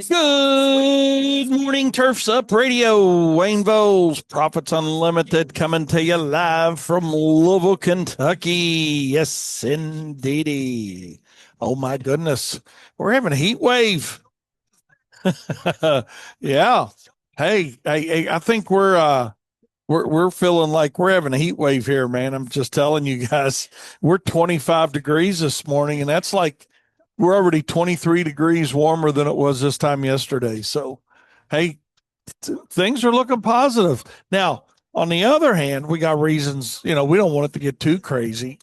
Good morning, Turfs Up Radio. Wayne Voles, Profits Unlimited, coming to you live from Louisville, Kentucky. Yes, indeedy. Oh my goodness, we're having a heat wave. Yeah. Hey, I think we're feeling like we're having a heat wave here, man. I'm just telling you guys, we're 25 degrees this morning, and that's like we're already 23 degrees warmer than it was this time yesterday. So, hey, things are looking positive. Now, on the other hand, we got reasons, we don't want it to get too crazy.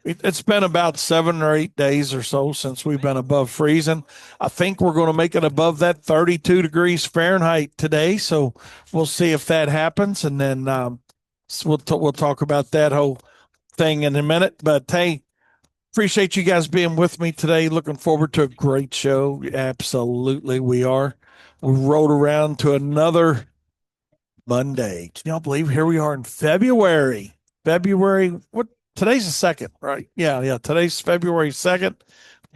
It's been about 7 or 8 days or so since we've been above freezing. I think we're going to make it above that 32 degrees Fahrenheit today. So we'll see if that happens. And then we'll talk about that whole thing in a minute. But hey, appreciate you guys being with me today. Looking forward to a great show. Absolutely, we are. We rolled around to another Monday. Can y'all believe here we are in February? February, what? Today's the second, right? Yeah. Today's February 2nd,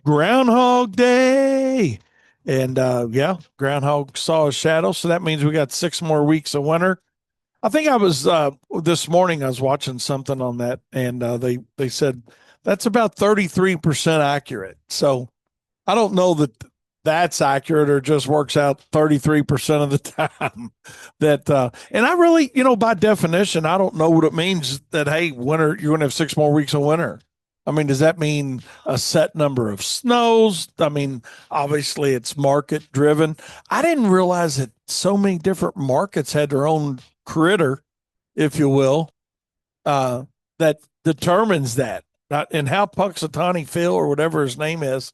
Groundhog Day. And yeah, Groundhog saw a shadow. So that means we got 6 more weeks of winter. I think I was this morning, I was watching something on that, and they said that's about 33% accurate. So I don't know that that's accurate or just works out 33% of the time. And I really, by definition, I don't know what it means that, hey, winter, you're going to have 6 more weeks of winter. I mean, does that mean a set number of snows? I mean, obviously it's market driven. I didn't realize that so many different markets had their own critter, if you will, that determines that. And how Puxatawny Phil or whatever his name is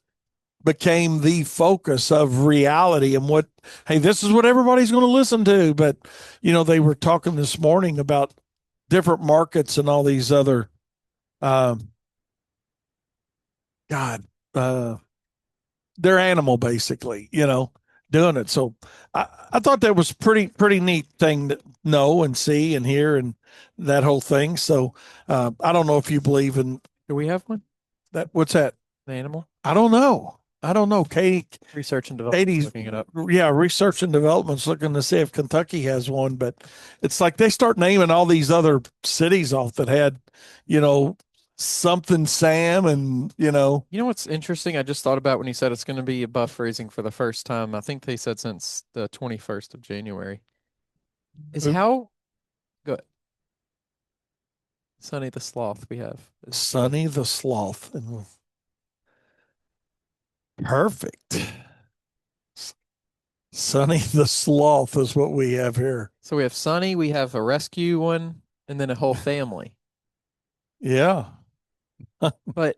became the focus of reality and what, hey, this is what everybody's going to listen to. But, they were talking this morning about different markets and all these other, God, their animal basically, doing it. So I thought that was pretty neat thing to know and see and hear and that whole thing. So I don't know if you believe in Do we have one? that. What's that? An animal? I don't know. Katie, Research and development. Katie's Looking it up. yeah, research and development's looking to see if Kentucky has one, but it's like they start naming all these other cities off that had, something Sam and You know what's interesting? I just thought about when you said it's going to be above freezing for the first time. I think they said since the 21st of January. Is how good Sonny the Sloth we have. Sonny the Sloth. And perfect. Sonny the Sloth is what we have here. So we have Sonny, we have a rescue one, and then a whole family. Yeah. But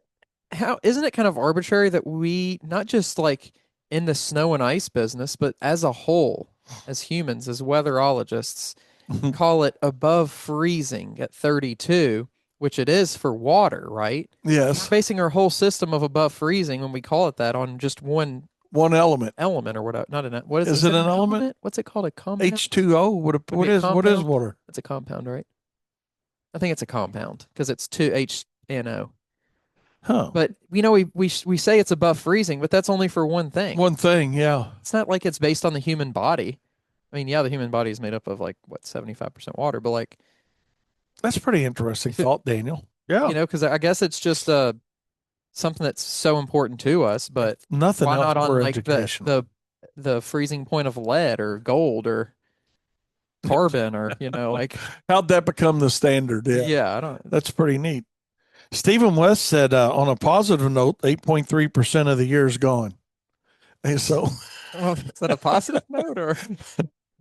how isn't it kind of arbitrary that we not just like in the snow and ice business, but as a whole, as humans, as weatherologists, call it above freezing at 32, which it is for water, right? We're Yes. basing our whole system of above freezing when we call it that on just one One element. element or whatever. Not an what Is it an element? What's it called? A compound? H2O. Would What be a is compound? water? It's a compound, right? I think it's a compound because it's two HNO. Huh. But we say it's above freezing, but that's only for one thing. One thing, yeah. It's not like it's based on the human body. I mean, yeah, the human body is made up of like what 75% water, but like That's pretty interesting thought, Daniel. Yeah. because I guess it's just something that's so important to us. But Nothing why else not on for like education. the freezing point of lead or gold or carbon or like How'd that become the standard? Yeah. yeah, I don't. That's pretty neat. Stephen West said, on a positive note, 8.3% of the year is gone. And so, Well, is that a positive note or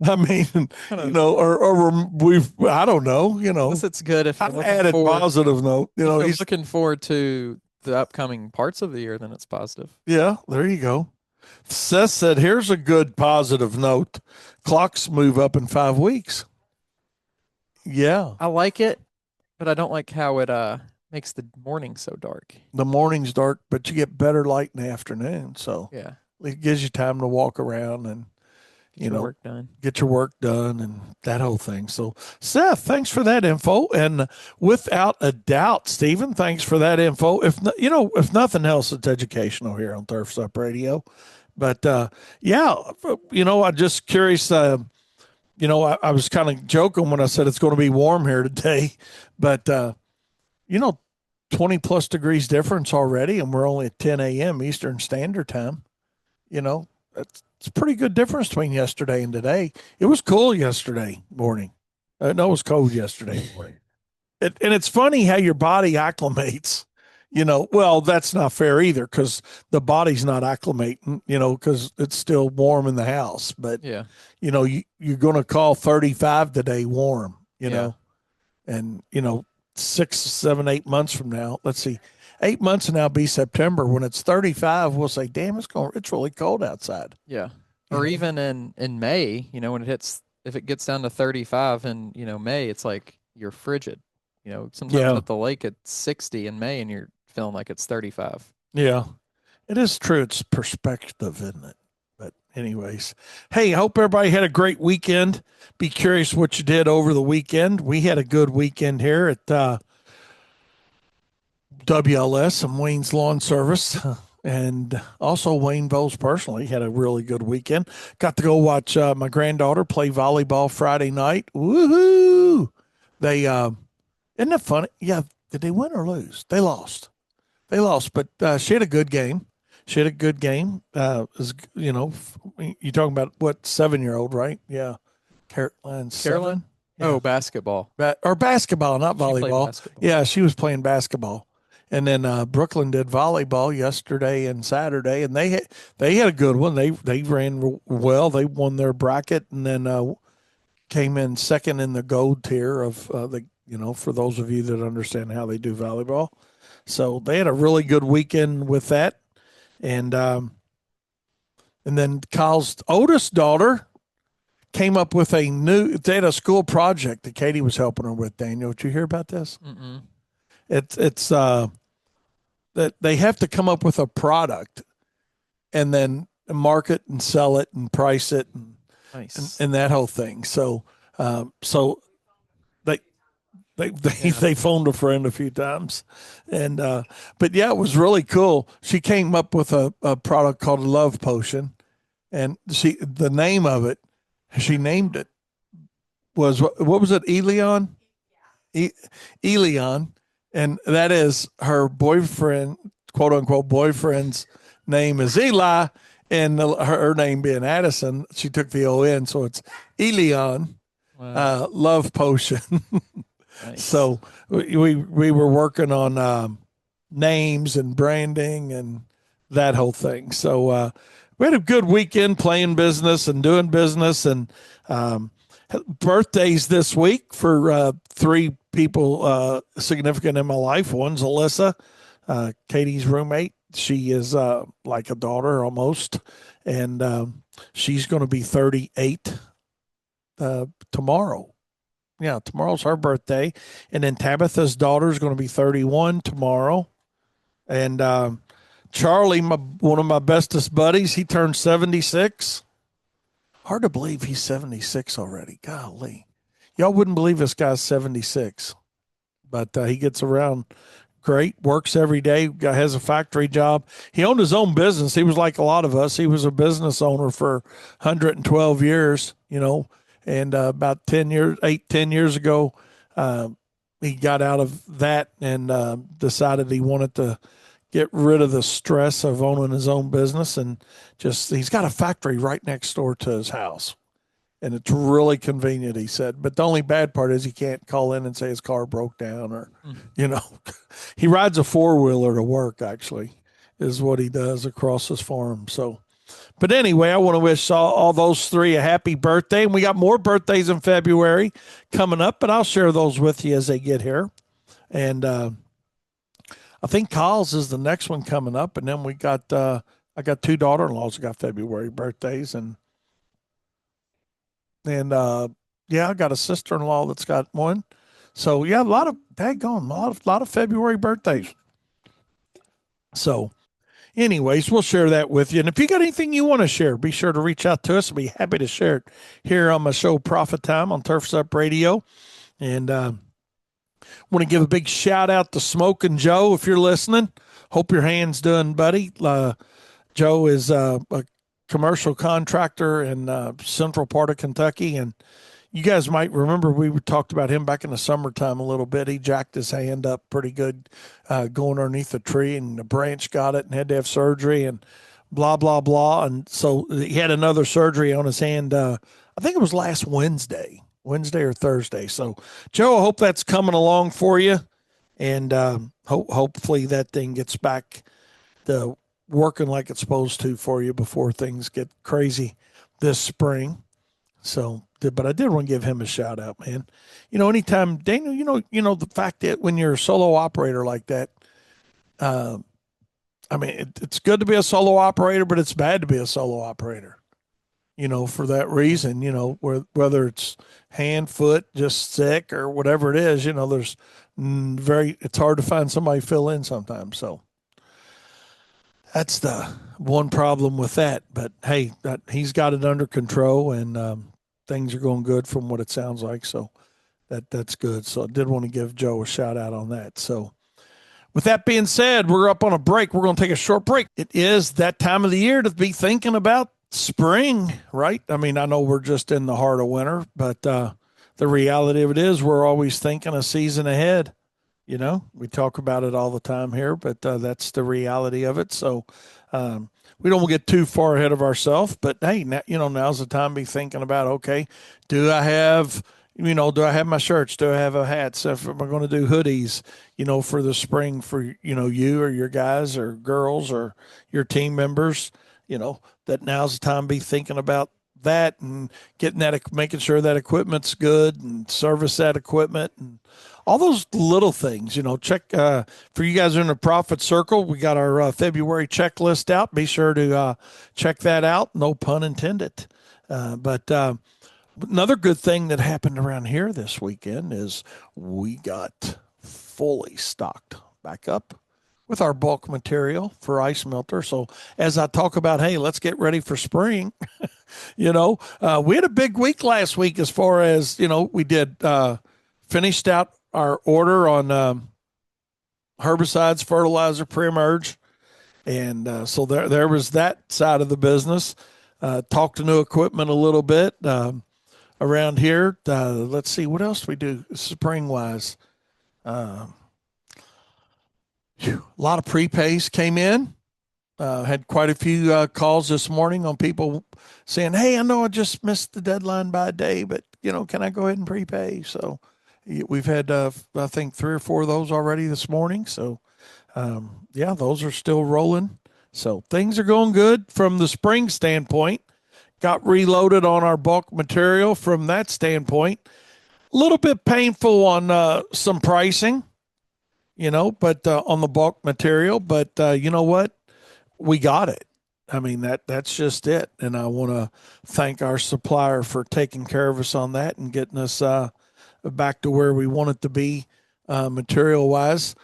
I mean, I don't or I don't know, guess it's good if I you're looking added forward, positive note, if you're he's, looking forward to the upcoming parts of the year, then it's positive. yeah, there you go. Seth said, here's a good positive note. Clocks move up in 5 weeks. Yeah. I like it, but I don't like how it makes the morning so dark. The morning's dark, but you get better light in the afternoon. So Yeah. it gives you time to walk around and, Get your work done. get your work done and that whole thing. So, Seth, thanks for that info. And without a doubt, Stephen, thanks for that info. If nothing else, it's educational here on Turfs Up Radio. But yeah, I'm just curious. I was kind of joking when I said it's going to be warm here today, but you know, 20 plus degrees difference already, and we're only at 10 a.m. Eastern Standard Time. It's a pretty good difference between yesterday and today. It was cool yesterday morning. No, it was cold yesterday morning. And it's funny how your body acclimates. Well, that's not fair either because the body's not acclimating, because it's still warm in the house. But, Yeah. you're going to call 35 today warm, Yeah. and, 6, 7, 8 months from now, let's see, 8 months from now be September. When it's 35, we'll say, damn, it's really cold outside. Yeah. You Or know? even in May, when if it gets down to 35 in, May, it's like you're frigid. Sometimes Yeah. at the lake it's 60 in May and you're feeling like it's 35. Yeah. It is true. It's perspective, isn't it? But anyways, hey, I hope everybody had a great weekend. Be curious what you did over the weekend. We had a good weekend here at WLS and Wayne's Lawn Service. And also Wayne Bowles personally had a really good weekend. Got to go watch my granddaughter play volleyball Friday night. Woohoo! They isn't that funny? Yeah, did they win or lose? They lost. They lost, but she had a good game. She had a good game. You're talking about what 7-year-old, right? Yeah, Caroline Carolyn? 7. Oh, Yeah, basketball. or basketball, not She played volleyball. basketball. Yeah, she was playing basketball, and then Brooklyn did volleyball yesterday and Saturday, and they had a good one. They ran well. They won their bracket, and then came in second in the gold tier of the. For those of you that understand how they do volleyball. So they had a really good weekend with that, and then Kyle's oldest daughter came up with a new. They had a school project that Katie was helping her with. Daniel, did you hear about this? Mm-mm. It's that they have to come up with a product and then market and sell it and price it and, Nice. and that whole thing. So they they Yeah. they phoned a friend a few times, and but yeah, it was really cool. She came up with a product called Love Potion, and the name of it, she named it was what was it? Elion, e, Elion, and that is her boyfriend, quote unquote boyfriend's name is Eli, and her name being Addison, she took the O in, so it's Elion Wow. Love Potion. Nice. So we were working on names and branding and that whole thing. So we had a good weekend playing business and doing business, and um, birthdays this week for three people significant in my life. One's Alyssa, Katie's roommate. She is like a daughter almost, and she's going to be 38 tomorrow. Yeah, tomorrow's her birthday. And then Tabitha's daughter is going to be 31 tomorrow. And Charlie, one of my bestest buddies, he turned 76. Hard to believe he's 76 already. Golly. Y'all wouldn't believe this guy's 76, but he gets around great, works every day, has a factory job. He owned his own business. He was like a lot of us. He was a business owner for 112 years, and about 10 years, 8, 10 years ago, uh, he got out of that and decided he wanted to get rid of the stress of owning his own business, and he's got a factory right next door to his house, and it's really convenient, he said. But the only bad part is he can't call in and say his car broke down, or Mm. you know he rides a four-wheeler to work, actually, is what he does across his farm. So but anyway, I want to wish all those three a happy birthday, and we got more birthdays in February coming up, but I'll share those with you as they get here. And I think Kyle's is the next one coming up, and then we got I got two daughter-in-laws that got February birthdays, and yeah, I got a sister-in-law that's got one. So yeah, a lot of daggone, a lot of February birthdays. So anyways, we'll share that with you. And if you got anything you want to share, be sure to reach out to us. I'll be happy to share it here on my show, Profit Time on Turfs Up Radio. And want to give a big shout out to Smoking Joe if you're listening. Hope your hand's doing, buddy. Joe is commercial contractor in central part of Kentucky, and you guys might remember we talked about him back in the summertime a little bit. He jacked his hand up pretty good, going underneath a tree, and the branch got it and had to have surgery and blah blah blah. And so he had another surgery on his hand. I think it was last Wednesday or Thursday. So Joe, I hope that's coming along for you, and hopefully that thing gets back to working like it's supposed to for you before things get crazy this spring. So, but I did want to give him a shout out, man. Anytime Daniel, the fact that when you're a solo operator like that, uh, I mean, it's good to be a solo operator, but it's bad to be a solo operator. For that reason, whether it's hand, foot, just sick or whatever it is, there's it's hard to find somebody to fill in sometimes. So that's the one problem with that. But hey, he's got it under control, and things are going good from what it sounds like. So that's good. So I did want to give Joe a shout out on that. So with that being said, we're up on a break. We're going to take a short break. It is that time of the year to be thinking about spring, right? I mean, I know we're just in the heart of winter, but the reality of it is we're always thinking a season ahead. We talk about it all the time here, but that's the reality of it. So we don't get too far ahead of ourselves, but hey, now's the time to be thinking about, okay, do I have my shirts? Do I have a hat? So if I'm going to do hoodies, for the spring for, you or your guys or girls or your team members, that now's the time to be thinking about that and making sure that equipment's good and service that equipment and all those little things. Check for you guys in the Profit Circle. We got our February checklist out. Be sure to check that out. No pun intended. But another good thing that happened around here this weekend is we got fully stocked back up with our bulk material for ice melter. So as I talk about, hey, let's get ready for spring. We had a big week last week as far as, we did finished out our order on herbicides, fertilizer, pre-emerge. And so there was that side of the business. Talked to new equipment a little bit around here. Let's see, what else we do spring-wise? A lot of prepays came in. Had quite a few calls this morning on people saying, hey, I know I just missed the deadline by a day, but, can I go ahead and prepay? So we've had, I think, 3 or 4 of those already this morning. So, yeah, those are still rolling. So things are going good from the spring standpoint. Got reloaded on our bulk material from that standpoint. A little bit painful on some pricing, but on the bulk material. But you know what? We got it. I mean, that's just it. And I want to thank our supplier for taking care of us on that and getting us back to where we want it to be material wise.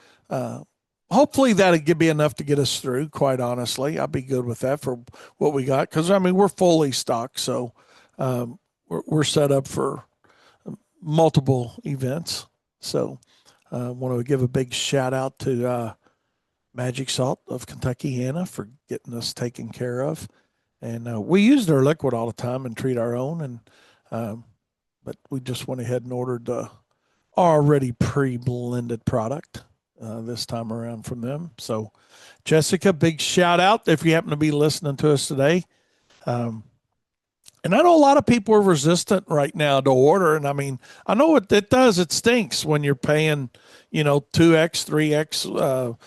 Hopefully that'll be enough to get us through, quite honestly. I'll be good with that for what we got. Because, I mean, we're fully stocked. So we're set up for multiple events. So I want to give a big shout out to Magic Salt of Kentucky, Hannah, for getting us taken care of. And we use their liquid all the time and treat our own. And but we just went ahead and ordered the already pre-blended product this time around from them. So, Jessica, big shout out if you happen to be listening to us today. And I know a lot of people are resistant right now to order. And I mean, I know what it does. It stinks when you're paying, 2x, 3x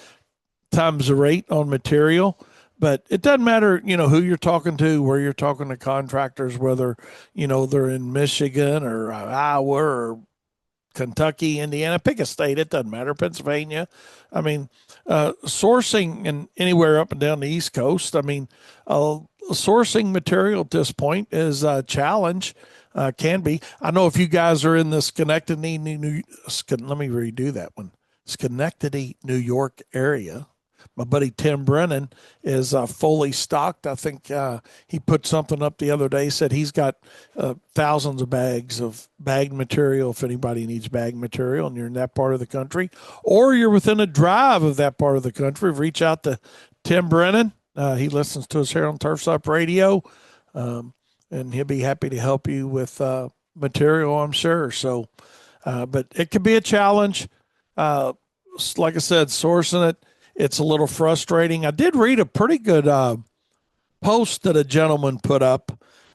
times the rate on material. But it doesn't matter, who you're talking to, where you're talking to contractors, whether, they're in Michigan or Iowa or Kentucky, Indiana, pick a state. It doesn't matter. Pennsylvania. I mean, sourcing and anywhere up and down the East Coast. I mean, sourcing material at this point is a challenge. Can be. I know if you guys are in the Schenectady, let me redo that one. Schenectady, New York area. My buddy Tim Brennan is fully stocked. I think he put something up the other day, said he's got thousands of bags of bagged material if anybody needs bagged material and you're in that part of the country, or you're within a drive of that part of the country. Reach out to Tim Brennan He listens to us here on Turfs Up Radio, um, and he'll be happy to help you with material, I'm sure. So, but it could be a challenge. Uh, like I said, sourcing it, it's a little frustrating. I did read a pretty good post that a gentleman put up,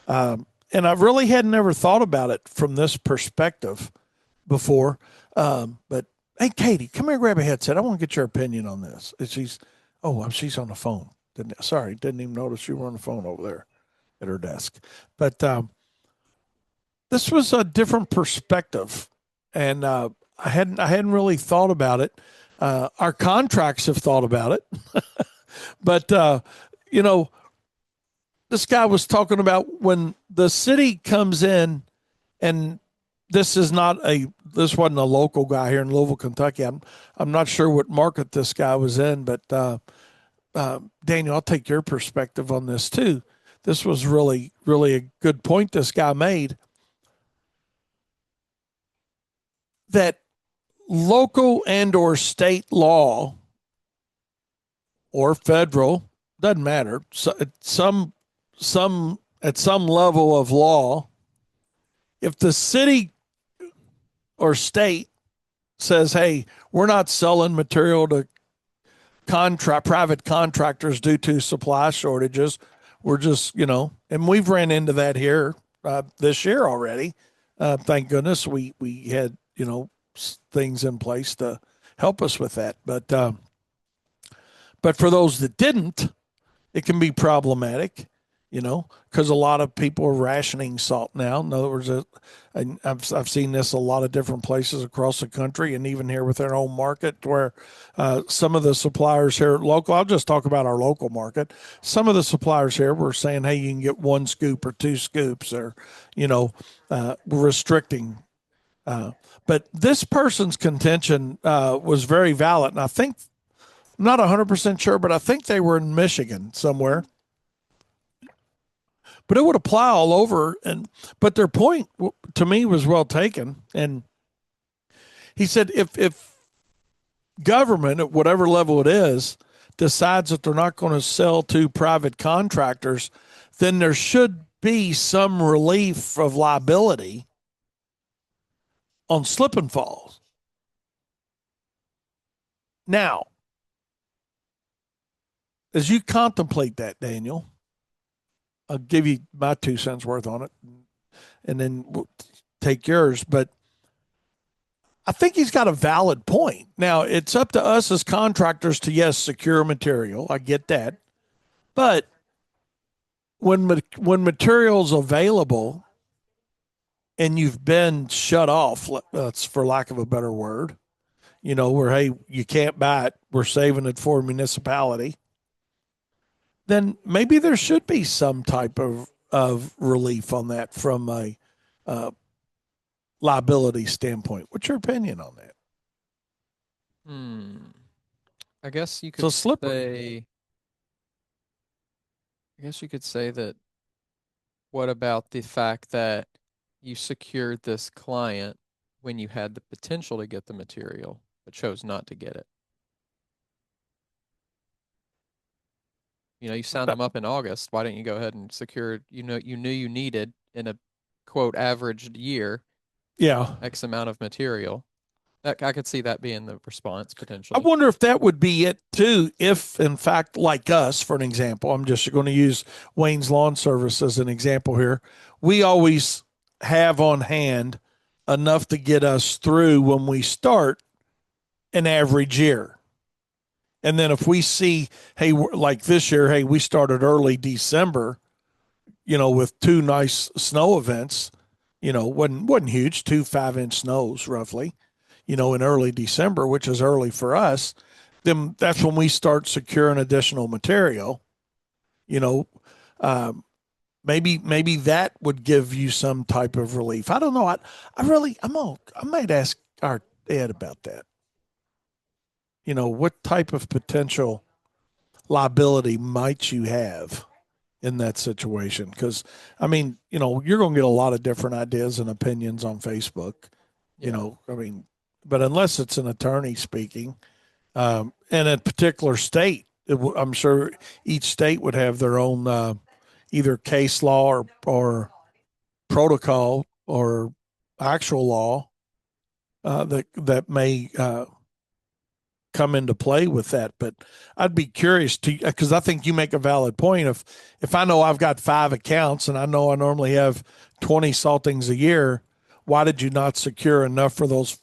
and I really had never thought about it from this perspective before. But hey, Katie, come here, and grab a headset. I want to get your opinion on this. And she's on the phone. Didn't even notice you were on the phone over there at her desk. But this was a different perspective, and I hadn't really thought about it. Our contracts have thought about it, but you know, this guy was talking about when the city comes in, and this wasn't a local guy here in Louisville, Kentucky. I'm not sure what market this guy was in, but Daniel, I'll take your perspective on this too. This was really a good point this guy made, that local and or state law or federal, doesn't matter, so some at some level of law, if the city or state says, hey, we're not selling material to private contractors due to supply shortages, we're just, and we've ran into that here this year already. Thank goodness we had, things in place to help us with that. But for those that didn't, it can be problematic, because a lot of people are rationing salt now. In other words, I've seen this a lot of different places across the country, and even here within our own market, where some of the suppliers here local. I'll just talk about our local market. Some of the suppliers here were saying, "Hey, you can get one scoop or two scoops," or restricting. But this person's contention was very valid, and I think I'm not 100% sure, but I think they were in Michigan somewhere. But it would apply all over. But their point to me was well taken. And he said if government at whatever level it is decides that they're not going to sell to private contractors, then there should be some relief of liability on slip and falls. Now, as you contemplate that, Daniel, I'll give you my 2 cents worth on it, and then we'll take yours. But I think he's got a valid point. Now, it's up to us as contractors to, yes, secure material. I get that. But when material's available and you've been shut off, that's for lack of a better word, where, hey, you can't buy it, we're saving it for a municipality, then maybe there should be some type of relief on that from a liability standpoint. What's your opinion on that? Hmm. I guess you So could slippery. say, I guess you could say that what about the fact that you secured this client when you had the potential to get the material, but chose not to get it? You signed them up in August. Why didn't you go ahead and secure, you knew you needed in a quote averaged year Yeah. X amount of material. That I could see that being the response I potentially. wonder if that would be it too. If, in fact, like us, for an example, I'm just going to use Wayne's Lawn Service as an example here. We always have on hand enough to get us through when we start an average year. And then if we see, hey, like this year, hey, we started early December, with two nice snow events, wasn't huge, 2 5-inch snows roughly, in early December, which is early for us. Then that's when we start securing additional material. You know, um, maybe that would give you some type of relief. I don't know. I might ask our Ed about that. What type of potential liability might you have in that situation? Because I mean, you're going to get a lot of different ideas and opinions on Facebook. Yeah. I mean, but unless it's an attorney speaking, in a particular state, I'm sure each state would have their own either case law or protocol or actual law that may come into play with that. But I'd be curious to because I think you make a valid point. If I know I've got 5 accounts and I know I normally have 20 saltings a year, why did you not secure enough for those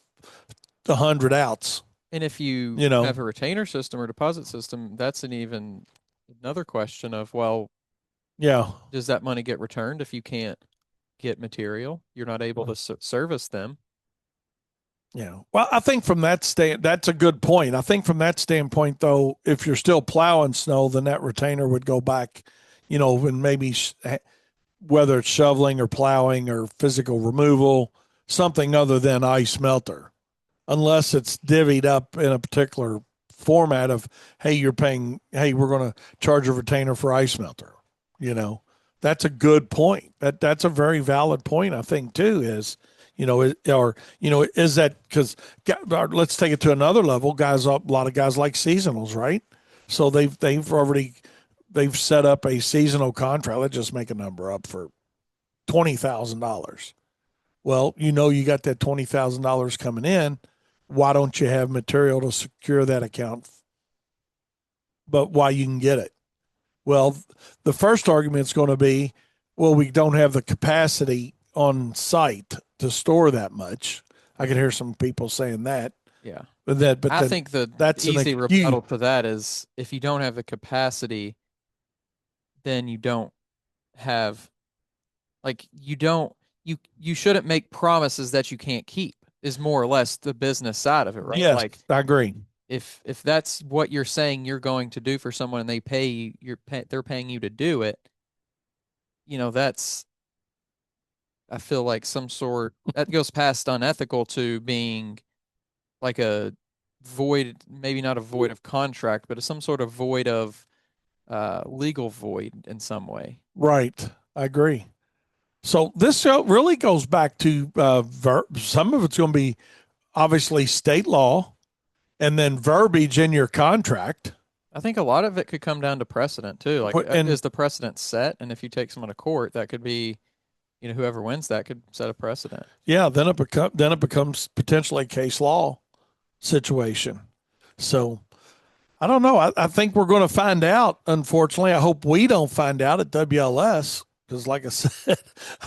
100 outs? And if you You know, have a retainer system or deposit system, that's an even another question of, well, yeah. does that money get returned if you can't get material? You're not able to service them. Yeah. Well, I think from that's a good point. I think from that standpoint, though, if you're still plowing snow, then that retainer would go back, and maybe whether it's shoveling or plowing or physical removal, something other than ice melter, unless it's divvied up in a particular format of, hey, we're going to charge a retainer for ice melter. You know, that's a good point. That's a very valid point. I think too is, is that because let's take it to another level. Guys, a lot of guys like seasonals, right? So they've set up a seasonal contract. Let's just make a number up for $20,000. Well, you got that $20,000 coming in. Why don't you have material to secure that account? But why you can get it? Well, the first argument is going to be, well, we don't have the capacity on site to store that much. I can hear some people saying that. Yeah. But I then think the that's an easy excuse. rebuttal to that is if you don't have the capacity, then you don't have like you shouldn't make promises that you can't keep is more or less the business side of it, right? Yes, Like I agree. if that's what you're saying you're going to do for someone and they pay you, they're paying you to do it, that's I feel like some sort that goes past unethical to being like a void, maybe not a void of contract, but some sort of void of legal void in some way. Right, I agree. So this show really goes back to some of it's going to be obviously state law and then verbiage in your contract. I think a lot of it could come down to precedent too. Like, And is the precedent set? And if you take someone to court, that could be, whoever wins that could set a precedent. yeah, then it becomes potentially a case law situation. So I don't know. I think we're going to find out. Unfortunately, I hope we don't find out at WLS because, like I said,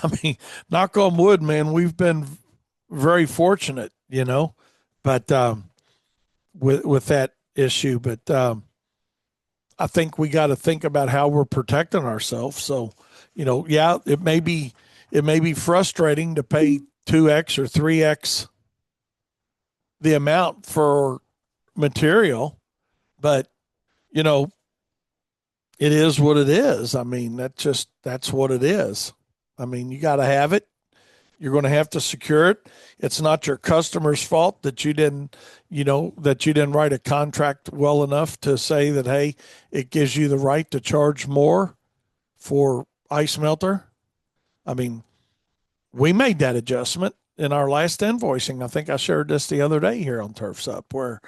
I mean, knock on wood, man, we've been very fortunate, but with that issue. But I think we got to think about how we're protecting ourselves. So, yeah, it may be frustrating to pay 2x or 3x the amount for material, but you know, it is what it is. I mean, that's what it is. I mean, you got to have it. You're going to have to secure it. It's not your customer's fault that you didn't write a contract well enough to say that, hey, it gives you the right to charge more for ice melter. I mean, we made that adjustment in our last invoicing. I think I shared this the other day here on Turfs Up, where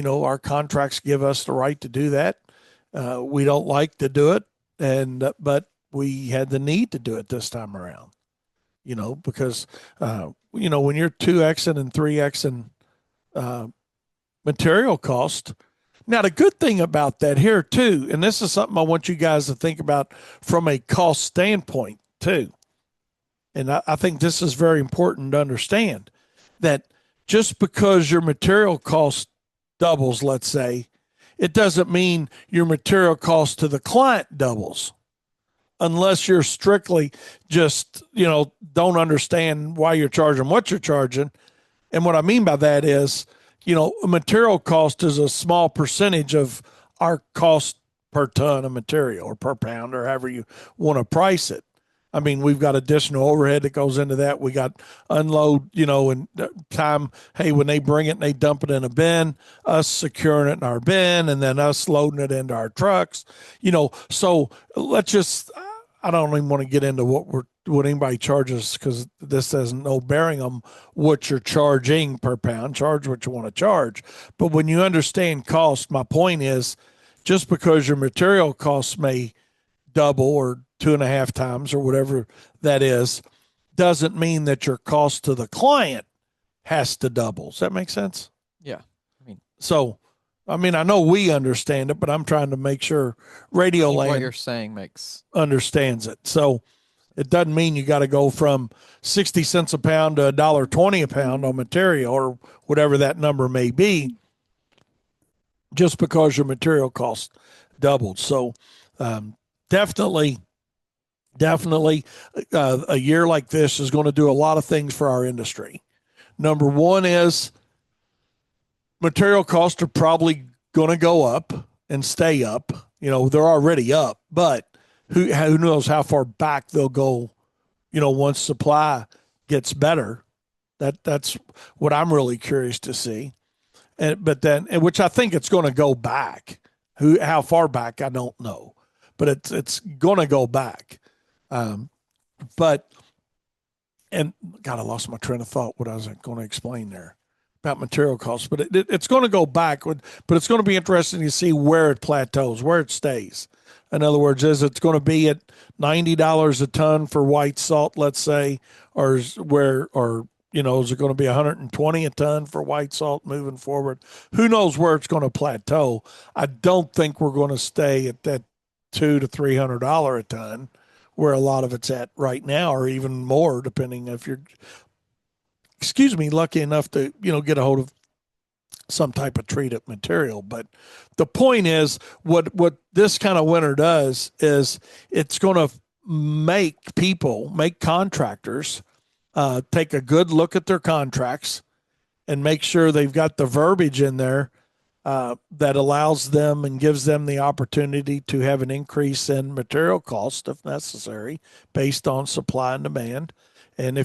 our contracts give us the right to do that. We don't like to do it, but we had the need to do it this time around. Because when you're 2xing and 3xing material cost. Now, the good thing about that here too, and this is something I want you guys to think about from a cost standpoint too, and I think this is very important to understand that just because your material cost doubles, let's say, it doesn't mean your material cost to the client doubles unless you're strictly just, don't understand why you're charging what you're charging. And what I mean by that is, a material cost is a small percentage of our cost per ton of material or per pound or however you want to price it. I mean, we've got additional overhead that goes into that. We got unload, and time. Hey, when they bring it and they dump it in a bin, us securing it in our bin, and then us loading it into our trucks. So let's just. I don't even want to get into what anybody charges because this has no bearing on what you're charging per pound. Charge what you want to charge, but when you understand cost, my point is just because your material costs may double or 2.5 times or whatever that is, doesn't mean that your cost to the client has to double. Does that make sense? Yeah. I mean, So, I mean, I know we understand it, but I'm trying to make sure I Radio think what you're Land saying makes understands it. So it doesn't mean you got to go from 60 cents a pound to $1.20 a pound on material or whatever that number may be, just because your material cost doubled. So um, definitely, definitely, a year like this is going to do a lot of things for our industry. Number one is material costs are probably going to go up and stay up. You know, they're already up, but who knows how far back they'll go, you know, once supply gets better. That's what I'm really curious to see. But then, which I think it's going to go back. How far back, I don't know, but it's going to go back. Um, but and God, I lost my train of thought. What I was going to explain there about material costs, but it's going to go back. But it's going to be interesting to see where it plateaus, where it stays. In other words, is it going to be at $90 a ton for white salt, let's say, or is it going to be 120 a ton for white salt moving forward? Who knows where it's going to plateau? I don't think we're going to stay at that $200 to $300 a ton where a lot of it's at right now, or even more, depending if you're, lucky enough to, get a hold of some type of treated material. But the point is, what this kind of winter does is it's going to make contractors take a good look at their contracts and make sure they've got the verbiage in there that allows them and gives them the opportunity to have an increase in material cost if necessary, based on supply and demand. And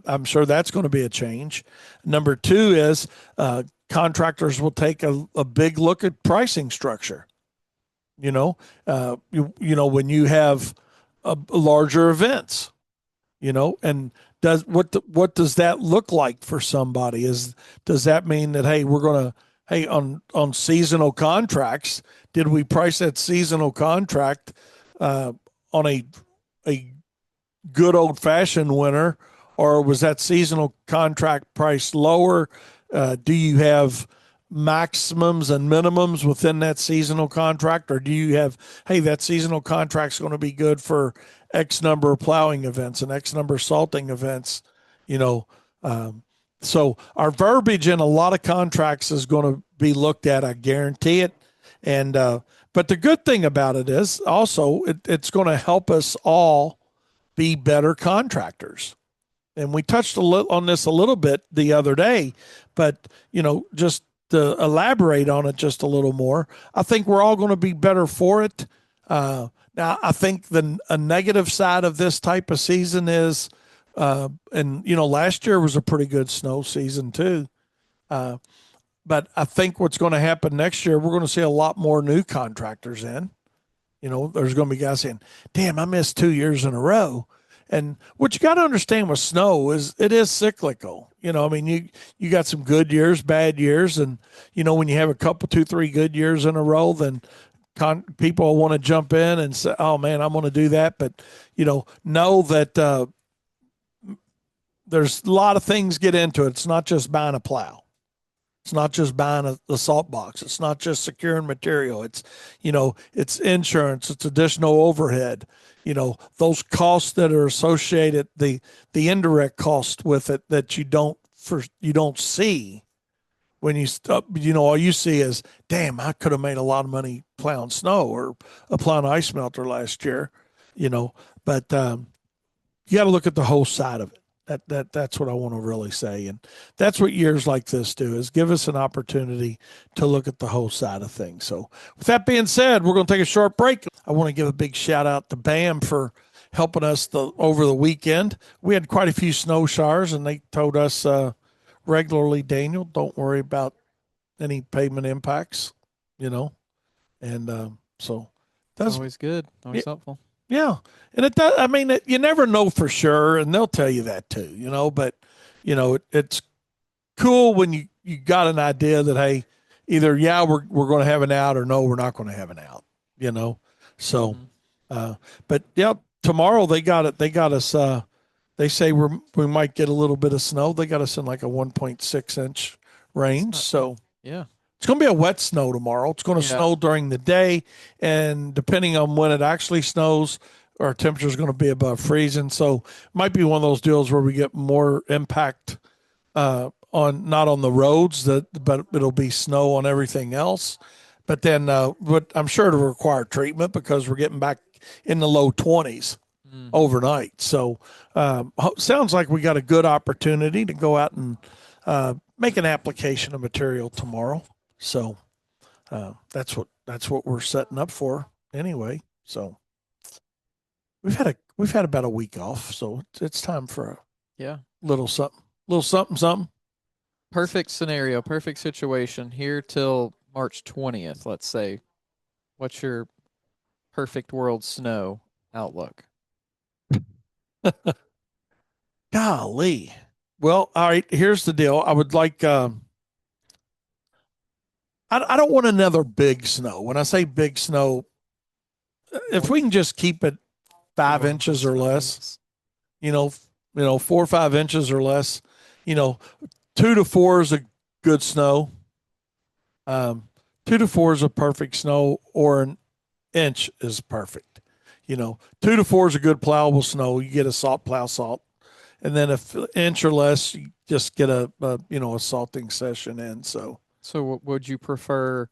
I'm sure that's going to be a change. Number two is contractors will take a big look at pricing structure. When you have larger events, and what does that look like for somebody? Does that mean that, hey, we're going to, hey, on seasonal contracts, did we price that seasonal contract on a good old fashioned winter, or was that seasonal contract priced lower? Do you have maximums and minimums within that seasonal contract, or do you have, hey, that seasonal contract's going to be good for X number of plowing events and X number of salting events, you know? So our verbiage in a lot of contracts is going to be looked at. I guarantee it. And but the good thing about it is also it's going to help us all be better contractors. And we touched on this a little bit the other day, but just to elaborate on it just a little more, I think we're all going to be better for it. Now, I think a negative side of this type of season is, last year was a pretty good snow season too. But I think what's going to happen next year, we're going to see a lot more new contractors in. There's going to be guys saying, damn, I missed 2 years in a row. And what you got to understand with snow is it is cyclical. You got some good years, bad years. And, when you have a couple, 2, 3 good years in a row, then people want to jump in and say, oh man, I'm going to do that. But, know that there's a lot of things get into it. It's not just buying a plow. It's not just buying the salt box. It's not just securing material. It's insurance. It's additional overhead. Those costs that are associated, the indirect cost with it that you don't see when you stop. All you see is, damn, I could have made a lot of money plowing snow or plowing ice melter last year. But you got to look at the whole side of it. That's what I want to really say. And that's what years like this do, is give us an opportunity to look at the whole side of things. So with that being said, we're going to take a short break. I want to give a big shout out to BAM for helping us over the weekend. We had quite a few snow showers, and they told us regularly, Daniel, don't worry about any pavement impacts, and so it's that's always good, always helpful. yeah, and it does. I mean, you never know for sure, and they'll tell you that too. But it's cool when you got an idea that, hey, either yeah we're going to have an out or no we're not going to have an out. You know, so Hmm. uh, but yeah, tomorrow they got it. They got us. They say we might get a little bit of snow. They got us in like a 1.6 inch That's range. not bad. So Yeah. it's going to be a wet snow tomorrow. It's going to Yeah. snow during the day, and depending on when it actually snows, our temperature is going to be above freezing. So it might be one of those deals where we get more impact on not on the roads but it'll be snow on everything else. But then, but I'm sure it'll require treatment because we're getting back in the low 20s Hmm. overnight. So sounds like we got a good opportunity to go out and make an application of material tomorrow. So that's what we're setting up for anyway. So we've had about a week off, so it's time for a Yeah. little something, little something, something. Perfect scenario, perfect situation here till March 20th, let's say. What's your perfect world snow outlook? Golly. Well, all right. Here's the deal. I would like. I don't want another big snow. When I say big snow, if What, we can just keep it five 4 inches, inches or five less, inches? you know, 4 or 5 inches or less, you know, 2 to 4 is a good snow. Um, 2 to 4 is a perfect snow, or an inch is perfect. 2 to 4 is a good plowable snow. You get a salt plow salt, and then if an inch or less, you just get a salting session in. So So, would you prefer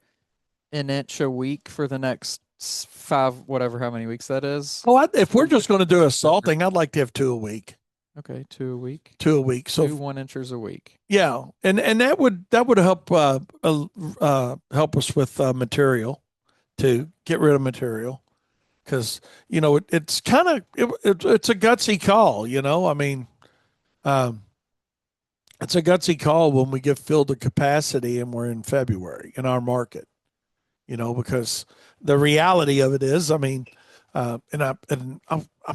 an inch a week for the next five, whatever, how many weeks that is? if we're Or just would going to you do a prefer, salting, I'd like to have two a week, okay, two a week, two a week. So two 1 inchers a week? yeah, and that would help us with material to get rid of material because it's kind of it's a gutsy call. I mean, um, it's a gutsy call when we get filled to capacity and we're in February in our market. Because the reality of it is, I mean, I'm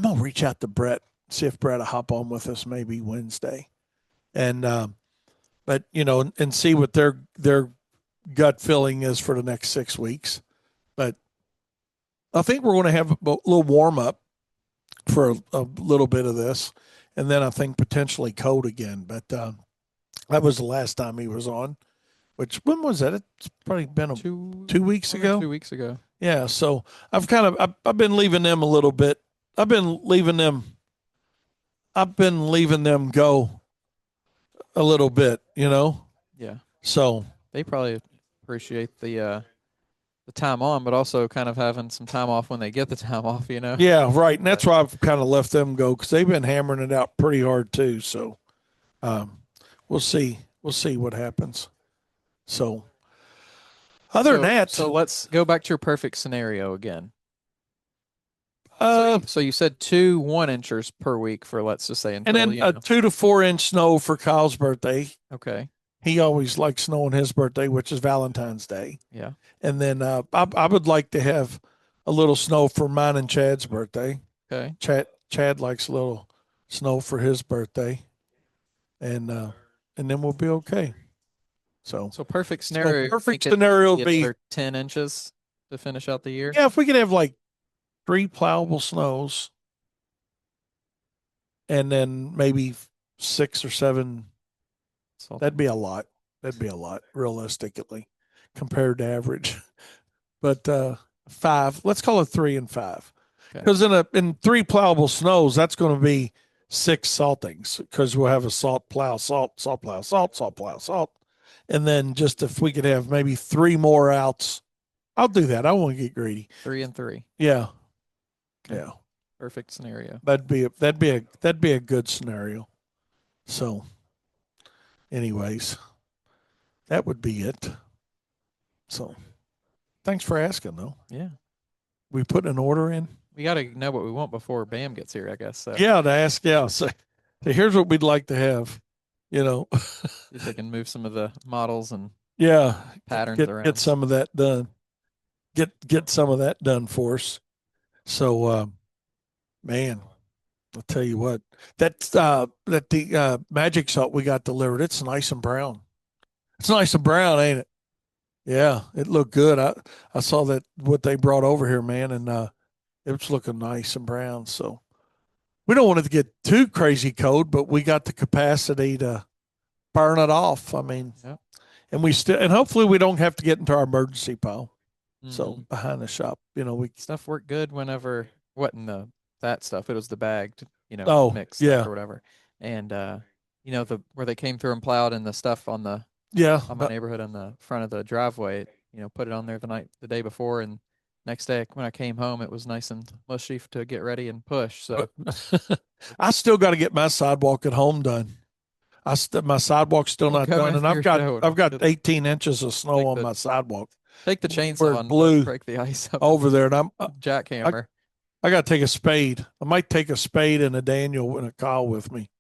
gonna reach out to Brett, see if Brett will hop on with us maybe Wednesday, and but and see what their gut feeling is for the next 6 weeks. But I think we're going to have a little warm up for a little bit of this, and then I think potentially cold again. But that was the last time he was on. Which when was that? It's probably been 2 weeks More than ago. 2 weeks ago. Yeah. So I've been leaving them a little bit. I've been leaving them. I've been leaving them go a little bit. Yeah. So They probably appreciate the time on, but also kind of having some time off when they get the time off. yeah, right. And But that's why I've kind of left them go because they've been hammering it out pretty hard too. So um, we'll see. We'll see what happens. So other than so that, so let's go back to your perfect scenario again. So uh, so you said two 1 inchers per week for, let's just say, and until then you a know. 2 to 4 inch snow for Kyle's birthday. Okay. He always likes snow on his birthday, which is Valentine's Day. Yeah. And then I would like to have a little snow for mine and Chad's birthday. Okay. Chad likes a little snow for his birthday, and then we'll be okay. So So perfect so scenario, you think perfect it needs to scenario be would be another 10 inches to finish out the year? yeah if we could have like 3 plowable snows and then maybe 6 or 7. That'd Salting. be a lot. That'd be a lot realistically compared to average. But 5, let's call it 3 and 5. Okay. Because in 3 plowable snows, that's going to be 6 saltings because we'll have a salt plow, salt plow, salt plow, salt. And then just if we could have maybe 3 more outs, I'll do that. I won't get greedy. 3 and 3. Yeah, Okay. yeah. Perfect scenario. That'd be a good scenario. So, anyways, that would be it. So, thanks for asking, though. Yeah. We put an order in. We got to know what we want before Bam gets here, I guess. So Yeah, to ask. Yeah, so here's what we'd like to have. You know, see if they can move some of the models and yeah, patterns get around. some of that done. Get some of that done for us. So, man, I'll tell you what, that the magic salt we got delivered. It's nice and brown. It's nice and brown, ain't it? Yeah, it looked good. I saw that what they brought over here, man, and it was looking nice and brown. So we don't want it to get too crazy cold, but we got the capacity to burn it off. I mean, Yeah. and we still, and hopefully we don't have to get into our emergency pile. Hmm. So behind the shop, you know, we, Stuff worked good whenever what in the that stuff. It was the bagged, oh, mixed stuff yeah, or whatever. And the where they came through and plowed and the stuff yeah. on my neighborhood on the front of the driveway, put it on there the day before and next day when I came home it was nice and mushy to get ready and push. So I still got to get my sidewalk at home done. My sidewalk's still we'll not come done, and after I've your got show and I've got we'll 18 inches of snow take on the my sidewalk take the where chainsaw it and blew break the ice up and over there, and I jackhammer. I got to take a spade. I might take a spade and a Daniel and a Kyle with me.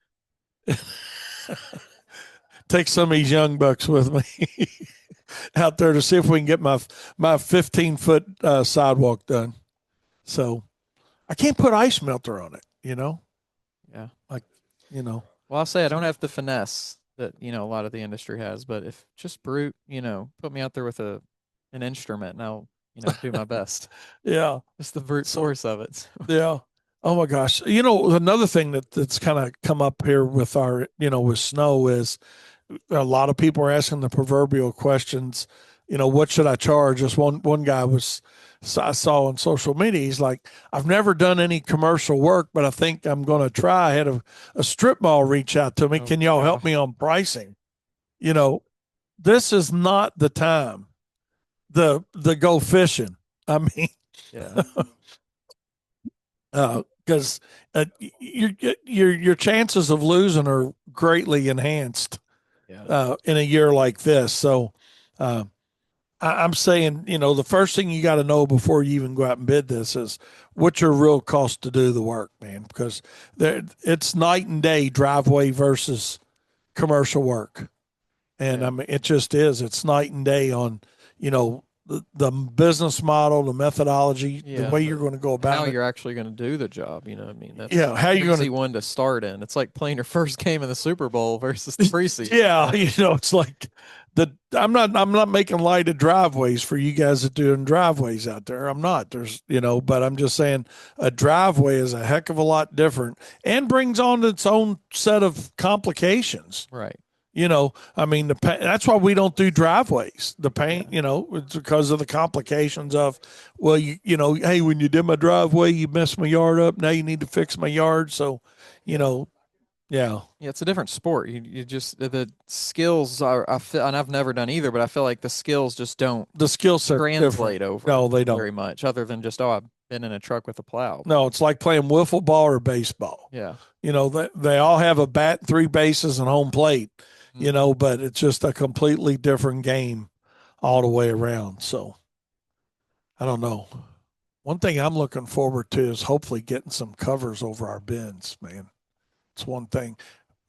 Take some of these young bucks with me out there to see if we can get my 15-foot sidewalk done. So I can't put ice melter on it. Yeah. Like you know. Well, I'll say I don't have the finesse that, a lot of the industry has, but if just brute, put me out there with an instrument and I'll, do my best. Yeah. Just the brute So force of it. yeah. Oh my gosh. Another thing that's kind of come up here with our, with snow is a lot of people are asking the proverbial questions. What should I charge? This one guy I saw on social media. He's like, I've never done any commercial work, but I think I'm going to try. I had a strip mall reach out to me. Oh Can y'all help gosh. me on pricing? You know, this is not the time the go fishing. I mean, Yeah. because your chances of losing are greatly enhanced Yeah. in a year like this. So uh, I'm saying, the first thing you got to know before you even go out and bid this is what's your real cost to do the work, man, because it's night and day driveway versus commercial work. And I Yeah. mean, it just is. It's night and day on, the business model, the methodology, the Yeah. way you're going to go How about it. you're actually going to do the job, I mean, that's Yeah, how you crazy going one to start in. It's like playing your first game in the Super Bowl versus the to? preseason. Yeah, it's like I'm not making light of driveways for you guys that doing driveways out there. I'm not. But I'm just saying a driveway is a heck of a lot different and brings on its own set of complications. Right. I mean, that's why we don't do driveways. The Yeah. paint, it's because of the complications of, well, hey, when you did my driveway, you messed my yard up. Now you need to fix my yard. So, you Yeah. know, yeah, Yeah, it's a different sport. You just the skills are I feel, and I've never done either, but I feel like the skills just don't the skill set's different. translate over No, they don't. very much, other than just I've been in a truck with a plow. No, it's like playing wiffle ball or baseball. Yeah. They all have a bat, three bases, and home plate. Hmm. But it's just a completely different game all the way around. So I don't know. One thing I'm looking forward to is hopefully getting some covers over our bins, man. It's one thing.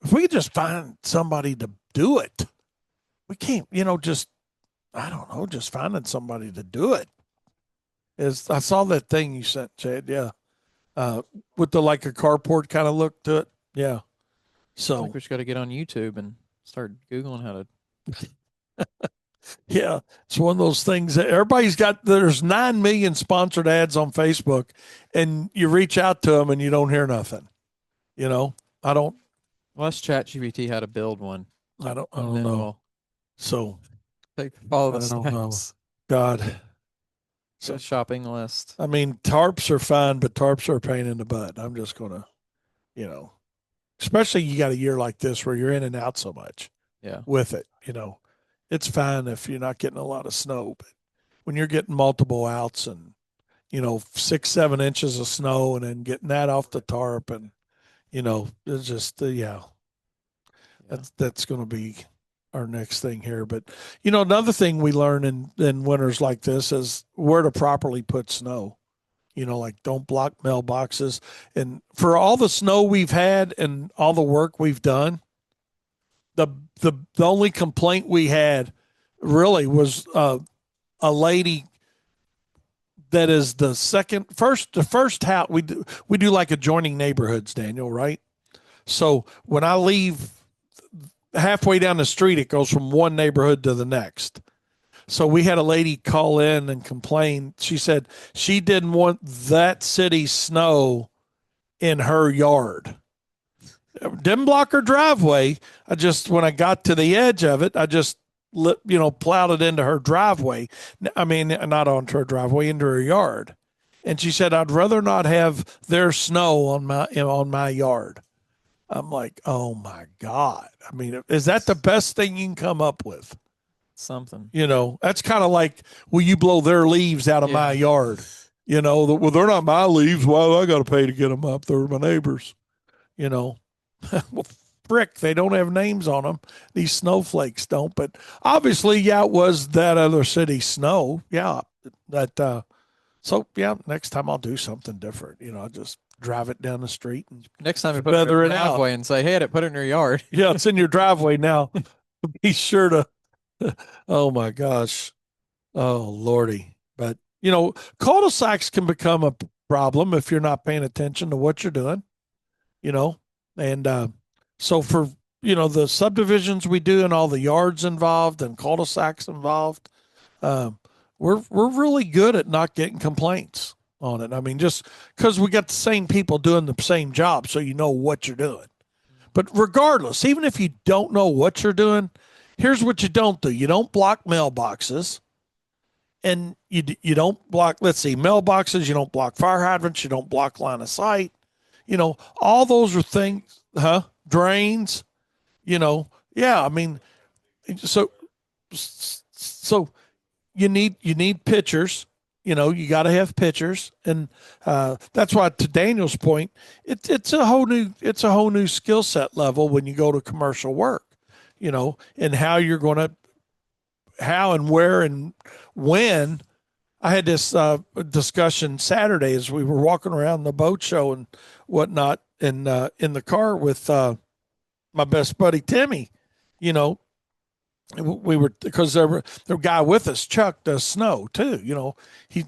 If we could just find somebody to do it, we can't, just, I don't know, just finding somebody to do it. I saw that thing you sent, Chad. Yeah. With the like a carport kind of look to it. Yeah. I think So, we just got to get on YouTube and start googling how to. yeah, it's one of those things that there's 9 million sponsored ads on Facebook, and you reach out to them and you don't hear nothing. You know, I don't, Well, let's chat GPT how to build one, I and don't then know. we'll So, follow I the don't know. steps. God. Get a So, shopping list. I mean, tarps are fine, but tarps are a pain in the butt. I'm just going to, you know, especially you got a year like this where you're in and out so much Yeah. with it. It's fine if you're not getting a lot of snow, but when you're getting multiple outs and, 6, 7 inches of snow and then getting that off the tarp and, it's just, yeah, Yeah. that's going to be our next thing here. But, another thing we learn in winters like this is where to properly put snow. Like don't block mailboxes. And for all the snow we've had and all the work we've done, the the only complaint we had really was a lady that is the first house we do like adjoining neighborhoods, Daniel, right? So when I leave halfway down the street, it goes from one neighborhood to the next. So we had a lady call in and complain. She said she didn't want that city snow in her yard. Didn't block her driveway. I just, when I got to the edge of it, I just plowed it into her driveway. I mean, not onto her driveway, into her yard. And she said, I'd rather not have their snow on my yard. I'm like, oh my God. I mean, is that the best thing you can come up with? Something. That's kind of like, will you blow their leaves out of my Yeah. yard? Well, they're not my leaves. Why do I got to pay to get them up? They're my neighbors. You know, well, frick, they don't have names on them. These snowflakes don't. But obviously, yeah, it was that other city's snow. Yeah, that. So yeah, next time I'll do something different. I'll just drive it down the street and Next time you put it in feather your it out. driveway and say, "Hey, put it in your yard." Yeah, it's in your driveway now. Be sure to. Oh my gosh. Oh lordy. But cul-de-sacs can become a problem if you're not paying attention to what you're doing. You know, and so for the subdivisions we do and all the yards involved and cul-de-sacs involved, um, we're really good at not getting complaints on it. I mean, just because we got the same people doing the same job, so you know what you're doing. But regardless, even if you don't know what you're doing, here's what you don't do: you don't block mailboxes, and you don't block. Let's see, mailboxes. You don't block fire hydrants. You don't block line of sight. All those are things, huh? Drains. Yeah. I mean, so so you need pictures. You got to have pictures, and that's why, to Daniel's point, it's a whole new skill set level when you go to commercial work. And how and where and when. I had this discussion Saturday as we were walking around the boat show and whatnot, and in the car with my best buddy Timmy. You know, we were, because there a guy with us, Chuck, does snow too. He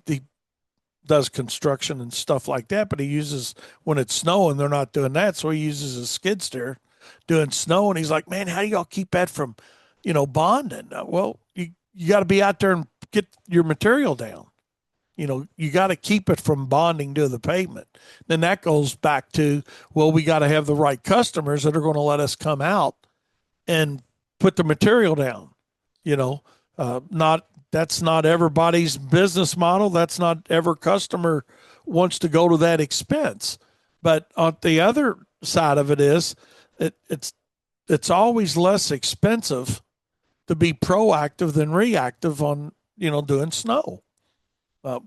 does construction and stuff like that, but he uses, when it's snowing, they're not doing that, so he uses a skid steer doing snow. And he's like, "Man, how do y'all keep that from, bonding?" Well, you got to be out there and get your material down. You got to keep it from bonding to the pavement. Then that goes back to, well, we got to have the right customers that are going to let us come out and put the material down. Not That's not everybody's business model. That's not every customer wants to go to that expense. But on the other side of it is, it's always less expensive to be proactive than reactive on doing snow.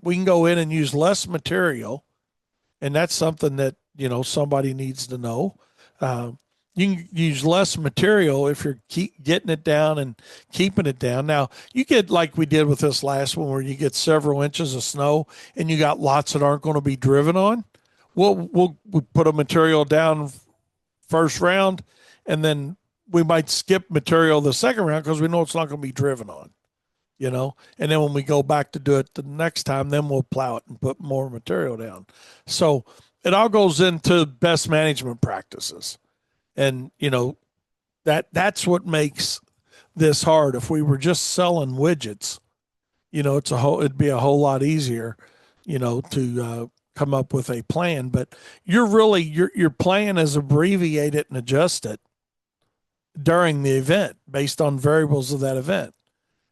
We can go in and use less material, and that's something that somebody needs to know. You can use less material if you're keep getting it down and keeping it down. Now, you get, like we did with this last one, where you get several inches of snow and you got lots that aren't going to be driven on. We'll put a material down first round, and then we might skip material the second round because we know it's not going to be driven on. And then when we go back to do it the next time, then we'll plow it and put more material down. So it all goes into best management practices. And, that's what makes this hard. If we were just selling widgets, it'd be a whole lot easier, to come up with a plan. But your plan is abbreviate it and adjust it during the event based on variables of that event.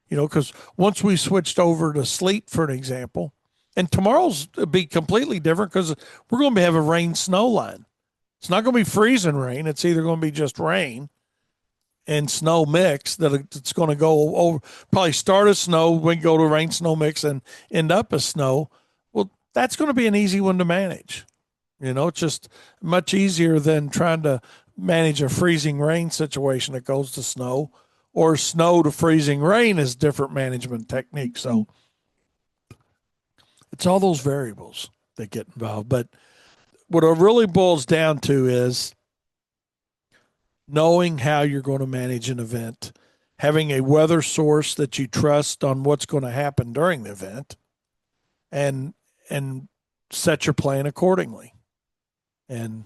Because once we switched over to sleet, for an example, and tomorrow's be completely different because we're going to have a rain snow line. It's not going to be freezing rain. It's either going to be just rain and snow mix that it's going to go over, probably start as snow, we go to rain snow mix and end up as snow. Well, that's going to be an easy one to manage. It's just much easier than trying to manage a freezing rain situation that goes to snow, or snow to freezing rain is different management technique. So it's all those variables that get involved. But what it really boils down to is knowing how you're going to manage an event, having a weather source that you trust on what's going to happen during the event, and set your plan accordingly. And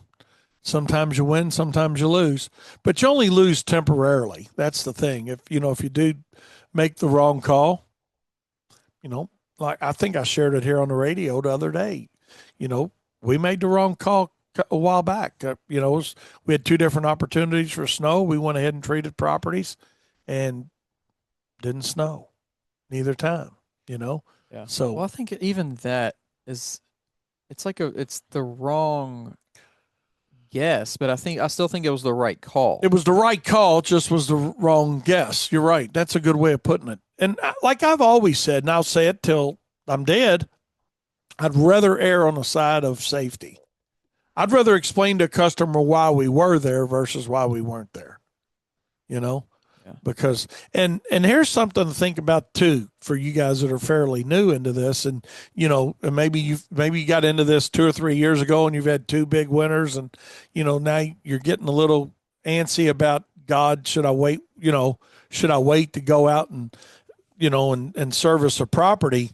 sometimes you win, sometimes you lose, but you only lose temporarily. That's the thing. If you do make the wrong call, You know, like I think I shared it here on the radio the other day. You know, we made the wrong call a while back. We had two different opportunities for snow. We went ahead and treated properties and didn't snow neither time, you know? Yeah. Well, So I think even that is it's the wrong guess, but I still think it was the right it call. was the right call, just was the wrong guess. You're right. That's a good way of putting it. And like I've always said, and I'll say it till I'm dead, I'd rather err on the side of safety. I'd rather explain to a customer why we were there versus why we weren't there, you know? Yeah. Because and here's something to think about too for you guys that are fairly new into this, and and maybe you got into this 2 or 3 years ago and you've had two big winners, and now you're getting a little antsy about, God, should I wait to go out and and service a property.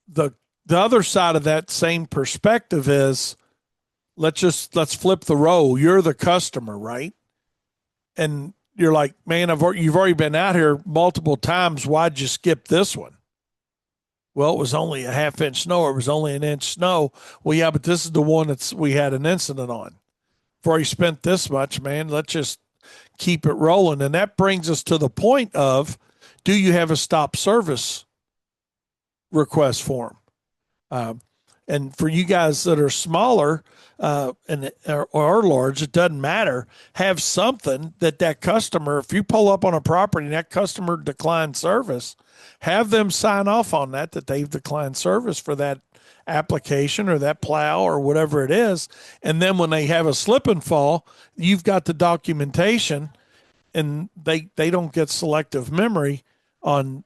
The the other side of that same perspective is, let's flip the role. You're the customer, right? And you're like, man, you've already been out here multiple times. Why'd you skip this one? Well, it was only a half-inch snow, or it was only an inch snow. Well, yeah, but this is the one we had an incident on. Before you spent this much, man, let's just keep it rolling. And that brings us to the point of, do you have a stop service request form? Um, and for you guys that are smaller or large, it doesn't matter. Have something that customer, if you pull up on a property and that customer declined service, have them sign off on that they've declined service for that application or that plow or whatever it is. And then when they have a slip and fall, you've got the documentation, and they don't get selective memory on,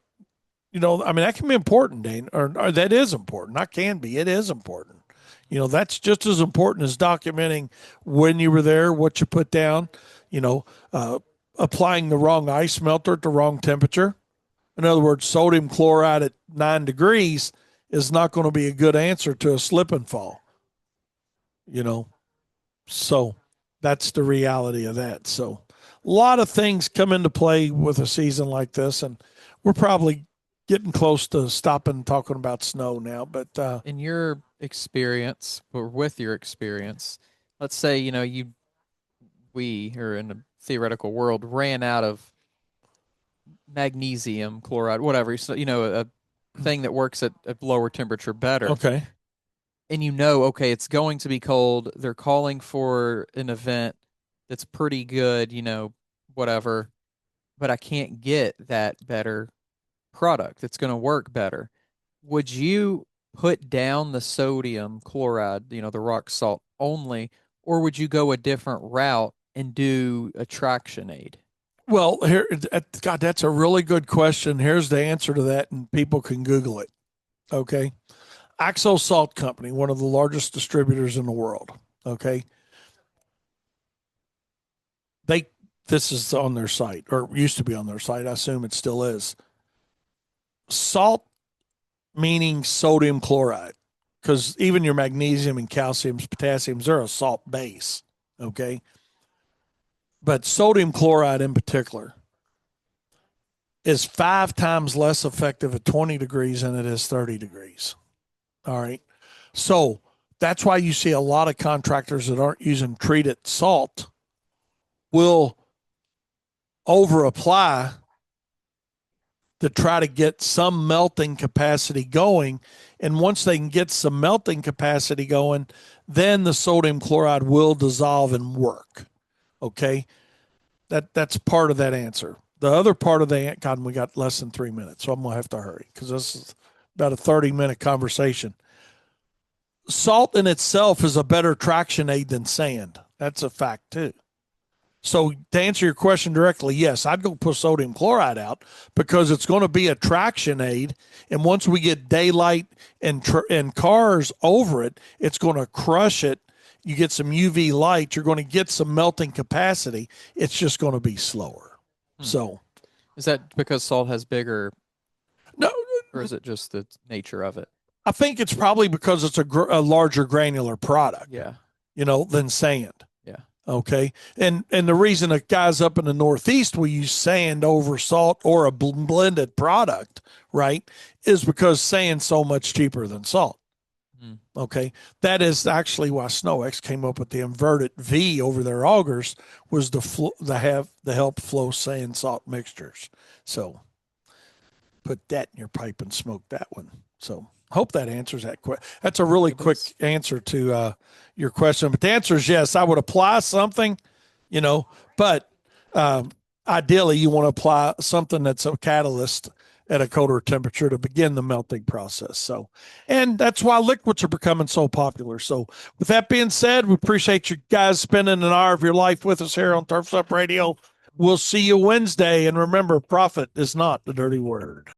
I mean, that can be important, Dane, or that is important. Not can be, it is important. That's just as important as documenting when you were there, what you put down, you know, uh, applying the wrong ice melter at the wrong temperature. In other words, sodium chloride at 9 degrees is not going to be a good answer to a slip and fall, you know. So that's the reality of that. So a lot of things come into play with a season like this, and we're probably getting close to stopping talking about snow now. But In your experience, or with your experience, let's say, we, or in a theoretical world, ran out of magnesium chloride, whatever, so, a thing that works at a lower temperature better. okay, And okay, it's going to be cold. They're calling for an event that's pretty good, whatever, but I can't get that better product that's going to work better. Would you put down the sodium chloride, the rock salt only, or would you go a different route and do a traction aid? well, God, that's a really good question. Here's the answer to that, and people can Google it. Okay, Axo Salt Company, one of the largest distributors in the world. Okay, they this is on their site, or used to be on their site. I assume it still is. Salt meaning sodium chloride, because even your magnesium and calciums, potassiums, they're a salt base. Okay, but sodium chloride in particular is 5 times less effective at 20 degrees than it is 30 degrees. All right. So that's why you see a lot of contractors that aren't using treated salt will over apply to try to get some melting capacity going. And once they can get some melting capacity going, then the sodium chloride will dissolve and work. Okay. That's part of that answer. The other part of the God, we got less than 3 minutes, so I'm gonna have to hurry because this is about a 30-minute conversation. Salt in itself is a better traction aid than sand. That's a fact too. So to answer your question directly, yes, I'd go put sodium chloride out because it's going to be a traction aid, and once we get daylight and cars over it, it's going to crush it. You get some UV light, you're going to get some melting capacity. It's just going to be slower. Hmm. So, Is that because salt has bigger, no, or is it just the nature of it? I think it's probably because it's a larger granular product, Yeah. than sand. Yeah. Okay. And the reason that guys up in the Northeast will use sand over salt or a blended product, right, is because sand's so much cheaper than salt. Mm. Okay. That is actually why SnowX came up with the inverted V over their augers, was the help flow sand salt mixtures. So put that in your pipe and smoke that one. So hope that answers that question. That's a really It quick does. answer to your question, but the answer is yes. I would apply something, you know, but um, ideally you want to apply something that's a catalyst at a colder temperature to begin the melting process. So, and that's why liquids are becoming so popular. So, with that being said, we appreciate you guys spending an hour of your life with us here on Turfs Up Radio. We'll see you Wednesday. And remember, profit is not the dirty word.